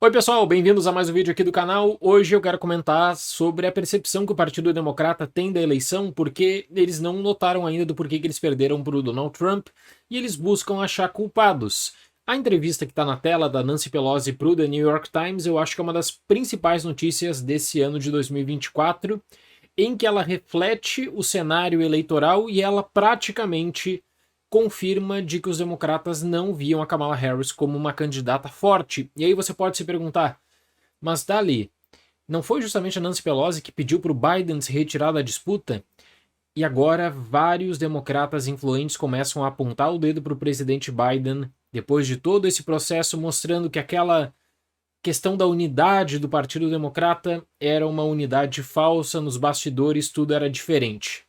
Oi pessoal, bem-vindos a mais um vídeo aqui do canal. Hoje eu quero comentar sobre a percepção que o Partido Democrata tem da eleição, porque eles não notaram ainda do porquê que eles perderam para o Donald Trump e eles buscam achar culpados. A entrevista que está na tela da Nancy Pelosi para o The New York Times eu acho que é uma das principais notícias desse ano de 2024, em que ela reflete o cenário eleitoral e ela praticamente confirma de que os democratas não viam a Kamala Harris como uma candidata forte. E aí você pode se perguntar, mas Dali, não foi justamente a Nancy Pelosi que pediu para o Biden se retirar da disputa? E agora vários democratas influentes começam a apontar o dedo para o presidente Biden, depois de todo esse processo mostrando que aquela questão da unidade do Partido Democrata era uma unidade falsa, nos bastidores tudo era diferente.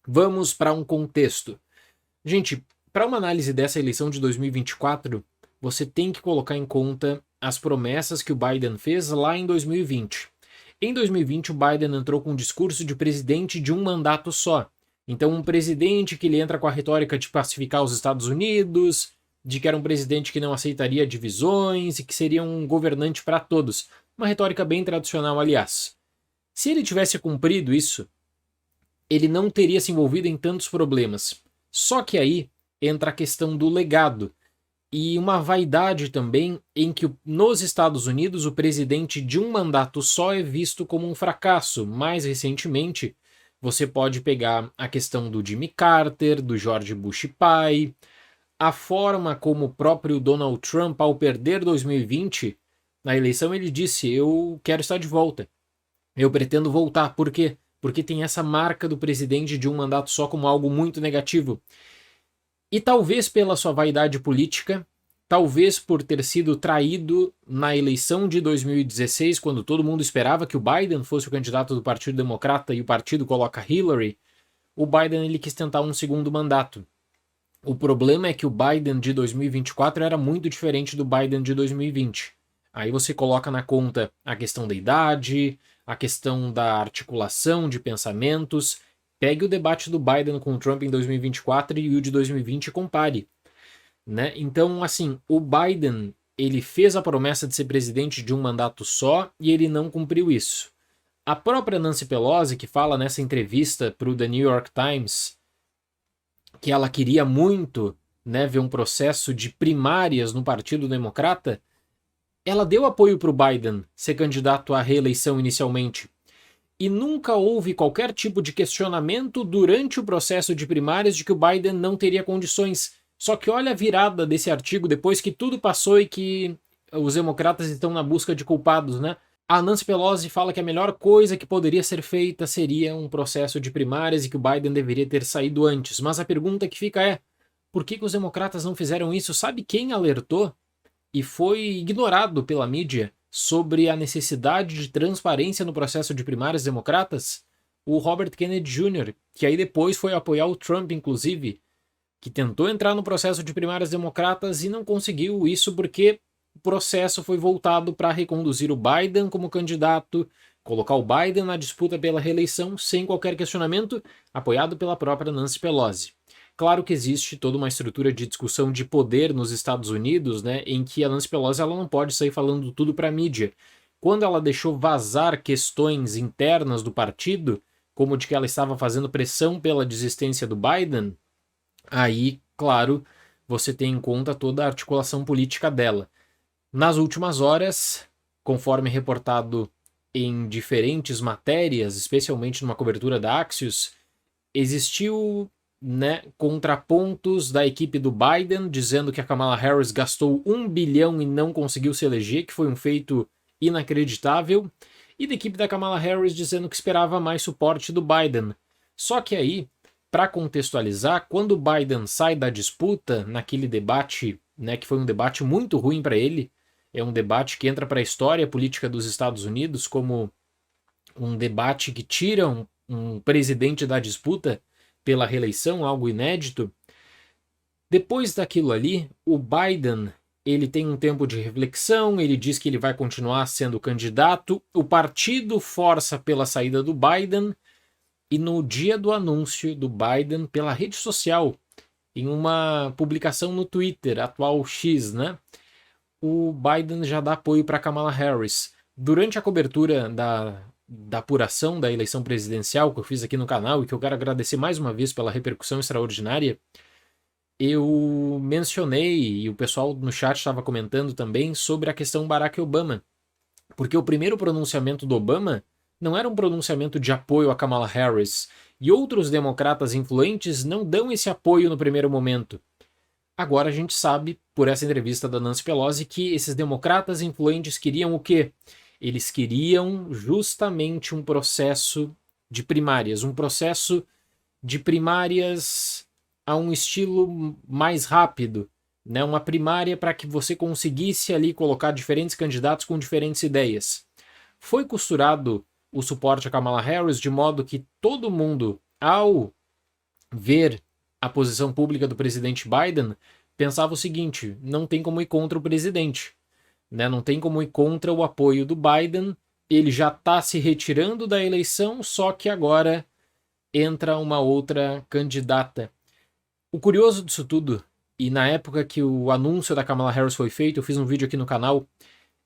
Vamos para um contexto. Gente, para uma análise dessa eleição de 2024, você tem que colocar em conta as promessas que o Biden fez lá em 2020. Em 2020, o Biden entrou com um discurso de presidente de um mandato só. Então, um presidente que ele entra com a retórica de pacificar os Estados Unidos, de que era um presidente que não aceitaria divisões e que seria um governante para todos. Uma retórica bem tradicional, aliás. Se ele tivesse cumprido isso, ele não teria se envolvido em tantos problemas. Só que aí entra a questão do legado e uma vaidade também em que nos Estados Unidos o presidente de um mandato só é visto como um fracasso. Mais recentemente, você pode pegar a questão do Jimmy Carter, do George Bush pai, a forma como o próprio Donald Trump, ao perder 2020, na eleição ele disse, eu quero estar de volta, eu pretendo voltar. Por quê? Porque tem essa marca do presidente de um mandato só como algo muito negativo. E talvez pela sua vaidade política, talvez por ter sido traído na eleição de 2016, quando todo mundo esperava que o Biden fosse o candidato do Partido Democrata e o partido coloca Hillary, o Biden ele quis tentar um segundo mandato. O problema é que o Biden de 2024 era muito diferente do Biden de 2020. Aí você coloca na conta a questão da idade, a questão da articulação de pensamentos. Pegue o debate do Biden com o Trump em 2024 e o de 2020 e compare. Né? Então, assim, o Biden ele fez a promessa de ser presidente de um mandato só e ele não cumpriu isso. A própria Nancy Pelosi, que fala nessa entrevista para o The New York Times que ela queria muito, né, ver um processo de primárias no Partido Democrata, ela deu apoio para o Biden ser candidato à reeleição inicialmente. E nunca houve qualquer tipo de questionamento durante o processo de primárias de que o Biden não teria condições. Só que olha a virada desse artigo depois que tudo passou e que os democratas estão na busca de culpados, né? A Nancy Pelosi fala que a melhor coisa que poderia ser feita seria um processo de primárias e que o Biden deveria ter saído antes. Mas a pergunta que fica é, por que os democratas não fizeram isso? Sabe quem alertou e foi ignorado pela mídia sobre a necessidade de transparência no processo de primárias democratas? O Robert Kennedy Jr., que aí depois foi apoiar o Trump, inclusive, que tentou entrar no processo de primárias democratas e não conseguiu isso porque o processo foi voltado para reconduzir o Biden como candidato, colocar o Biden na disputa pela reeleição sem qualquer questionamento, apoiado pela própria Nancy Pelosi. Claro que existe toda uma estrutura de discussão de poder nos Estados Unidos, né, em que a Nancy Pelosi ela não pode sair falando tudo para a mídia. Quando ela deixou vazar questões internas do partido, como de que ela estava fazendo pressão pela desistência do Biden, aí, claro, você tem em conta toda a articulação política dela. Nas últimas horas, conforme reportado em diferentes matérias, especialmente numa cobertura da Axios, existiu, né, contrapontos da equipe do Biden dizendo que a Kamala Harris gastou 1 bilhão e não conseguiu se eleger, que foi um feito inacreditável, e da equipe da Kamala Harris dizendo que esperava mais suporte do Biden. Só que aí, para contextualizar, quando o Biden sai da disputa naquele debate, né, que foi um debate muito ruim para ele, é um debate que entra para a história política dos Estados Unidos como um debate que tira um presidente da disputa pela reeleição, algo inédito. Depois daquilo ali, o Biden ele tem um tempo de reflexão, ele diz que ele vai continuar sendo candidato, o partido força pela saída do Biden, e no dia do anúncio do Biden pela rede social, em uma publicação no Twitter, atual X, né? o Biden já dá apoio para Kamala Harris. Durante a cobertura da apuração da eleição presidencial que eu fiz aqui no canal e que eu quero agradecer mais uma vez pela repercussão extraordinária, eu mencionei, e o pessoal no chat estava comentando também, sobre a questão Barack Obama. Porque o primeiro pronunciamento do Obama não era um pronunciamento de apoio a Kamala Harris, e outros democratas influentes não dão esse apoio no primeiro momento. Agora a gente sabe, por essa entrevista da Nancy Pelosi, que esses democratas influentes queriam o quê? Eles queriam justamente um processo de primárias, um processo de primárias a um estilo mais rápido, né? Uma primária para que você conseguisse ali colocar diferentes candidatos com diferentes ideias. Foi costurado o suporte a Kamala Harris de modo que todo mundo, ao ver a posição pública do presidente Biden, pensava o seguinte: não tem como ir contra o presidente, né? Não tem como ir contra o apoio do Biden, ele já está se retirando da eleição, só que agora entra uma outra candidata. O curioso disso tudo, e na época que o anúncio da Kamala Harris foi feito, eu fiz um vídeo aqui no canal,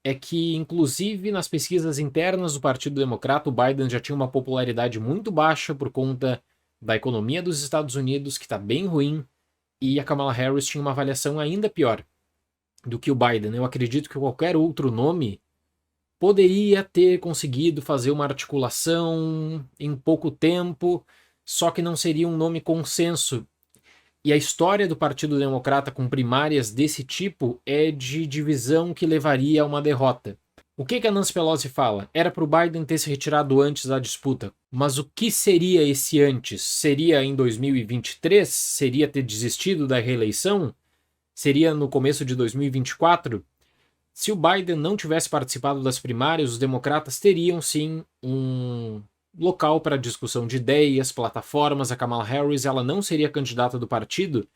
é que, inclusive, nas pesquisas internas do Partido Democrata, o Biden já tinha uma popularidade muito baixa por conta da economia dos Estados Unidos, que está bem ruim, e a Kamala Harris tinha uma avaliação ainda pior do que o Biden. Eu acredito que qualquer outro nome poderia ter conseguido fazer uma articulação em pouco tempo, só que não seria um nome consenso. E a história do Partido Democrata com primárias desse tipo é de divisão que levaria a uma derrota. O que a Nancy Pelosi fala? Era para o Biden ter se retirado antes da disputa. Mas o que seria esse antes? Seria em 2023? Seria ter desistido da reeleição? Seria no começo de 2024? Se o Biden não tivesse participado das primárias, os democratas teriam sim um local para discussão de ideias, plataformas. A Kamala Harris ela não seria candidata do partido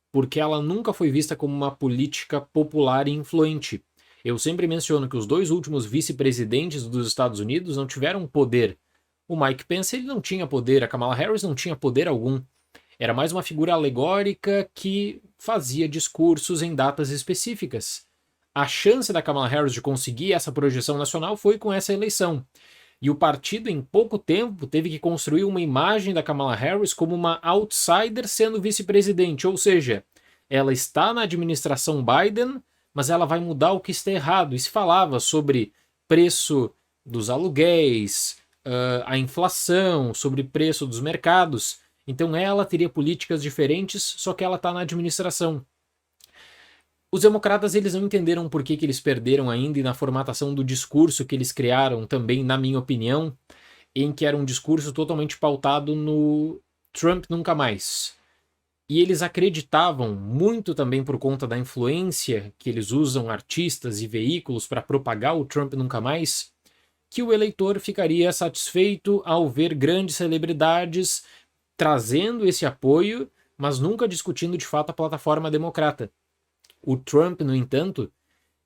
porque ela nunca foi vista como uma política popular e influente. Eu sempre menciono que os dois últimos vice-presidentes dos Estados Unidos não tiveram poder. O Mike Pence ele não tinha poder, a Kamala Harris não tinha poder algum. Era mais uma figura alegórica que fazia discursos em datas específicas. A chance da Kamala Harris de conseguir essa projeção nacional foi com essa eleição. E o partido, em pouco tempo, teve que construir uma imagem da Kamala Harris como uma outsider sendo vice-presidente. Ou seja, ela está na administração Biden, mas ela vai mudar o que está errado. E se falava sobre preço dos aluguéis, a inflação, sobre preço dos mercados. Então ela teria políticas diferentes, só que ela está na administração. Os democratas eles não entenderam por que eles perderam ainda e na formatação do discurso que eles criaram também, na minha opinião, em que era um discurso totalmente pautado no Trump nunca mais. E eles acreditavam, muito também por conta da influência que eles usam artistas e veículos para propagar o Trump nunca mais, que o eleitor ficaria satisfeito ao ver grandes celebridades trazendo esse apoio, mas nunca discutindo de fato a plataforma democrata. O Trump, no entanto,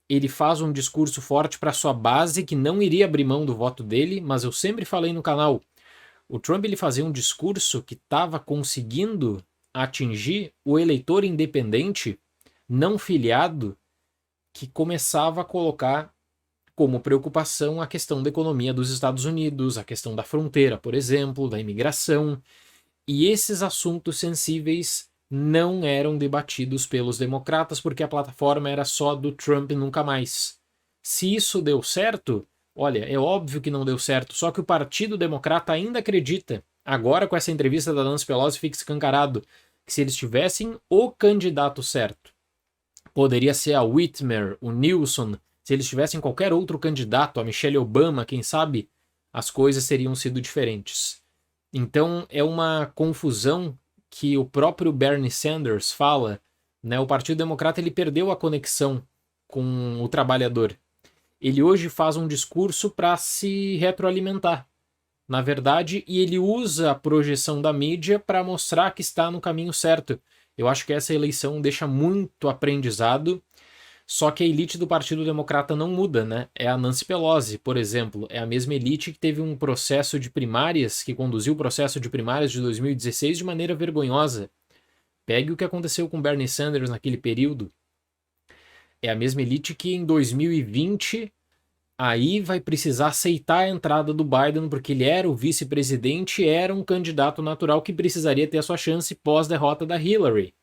ele faz um discurso forte para sua base que não iria abrir mão do voto dele, mas eu sempre falei no canal, o Trump ele fazia um discurso que estava conseguindo atingir o eleitor independente, não filiado, que começava a colocar como preocupação a questão da economia dos Estados Unidos, a questão da fronteira, por exemplo, da imigração, e esses assuntos sensíveis não eram debatidos pelos democratas porque a plataforma era só do Trump e nunca mais. Se isso deu certo, olha, é óbvio que não deu certo, só que o Partido Democrata ainda acredita. Agora, com essa entrevista da Nancy Pelosi, fica escancarado que se eles tivessem o candidato certo, poderia ser a Whitmer, o Newsom, se eles tivessem qualquer outro candidato, a Michelle Obama, quem sabe, as coisas teriam sido diferentes. Então é uma confusão que o próprio Bernie Sanders fala, né? O Partido Democrata ele perdeu a conexão com o trabalhador. Ele hoje faz um discurso para se retroalimentar, na verdade, e ele usa a projeção da mídia para mostrar que está no caminho certo. Eu acho que essa eleição deixa muito aprendizado, só que a elite do Partido Democrata não muda, né? É a Nancy Pelosi, por exemplo, é a mesma elite que teve um processo de primárias, que conduziu o processo de primárias de 2016 de maneira vergonhosa. Pegue o que aconteceu com Bernie Sanders naquele período. É a mesma elite que em 2020 aí vai precisar aceitar a entrada do Biden, porque ele era o vice-presidente, era um candidato natural que precisaria ter a sua chance pós-derrota da Hillary.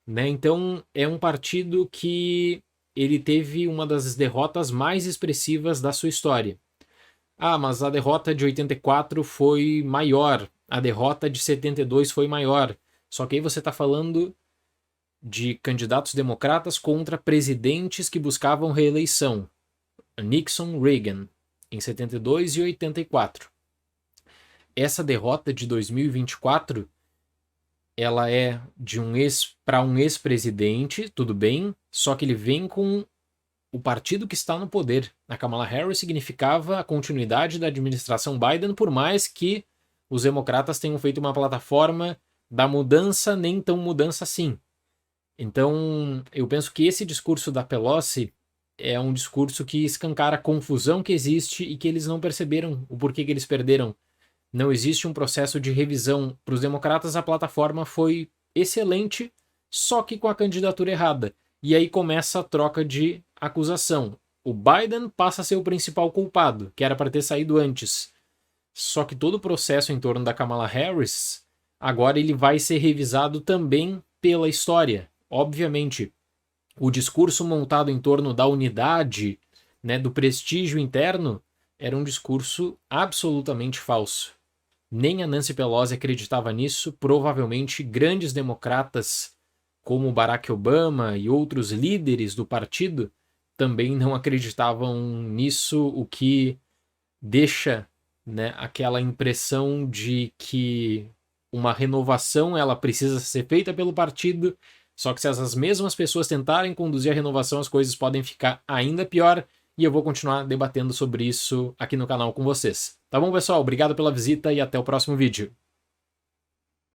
Né? Então, é um partido que ele teve uma das derrotas mais expressivas da sua história. Ah, mas a derrota de 84 foi maior, a derrota de 72 foi maior. Só que aí você está falando de candidatos democratas contra presidentes que buscavam reeleição. Nixon, Reagan, em 72 e 84. Essa derrota de 2024, ela é de um para um ex-presidente, tudo bem, só que ele vem com o partido que está no poder. A Kamala Harris significava a continuidade da administração Biden, por mais que os democratas tenham feito uma plataforma da mudança, nem tão mudança assim. Então, eu penso que esse discurso da Pelosi é um discurso que escancara a confusão que existe e que eles não perceberam o porquê que eles perderam. Não existe um processo de revisão. Para os democratas, a plataforma foi excelente, só que com a candidatura errada. E aí começa a troca de acusação. O Biden passa a ser o principal culpado, que era para ter saído antes. Só que todo o processo em torno da Kamala Harris, agora ele vai ser revisado também pela história. Obviamente, o discurso montado em torno da unidade, né, do prestígio interno, era um discurso absolutamente falso. Nem a Nancy Pelosi acreditava nisso, provavelmente grandes democratas como Barack Obama e outros líderes do partido também não acreditavam nisso, o que deixa, né, aquela impressão de que uma renovação ela precisa ser feita pelo partido, só que se essas mesmas pessoas tentarem conduzir a renovação, as coisas podem ficar ainda pior, e eu vou continuar debatendo sobre isso aqui no canal com vocês. Tá bom, pessoal? Obrigado pela visita e até o próximo vídeo.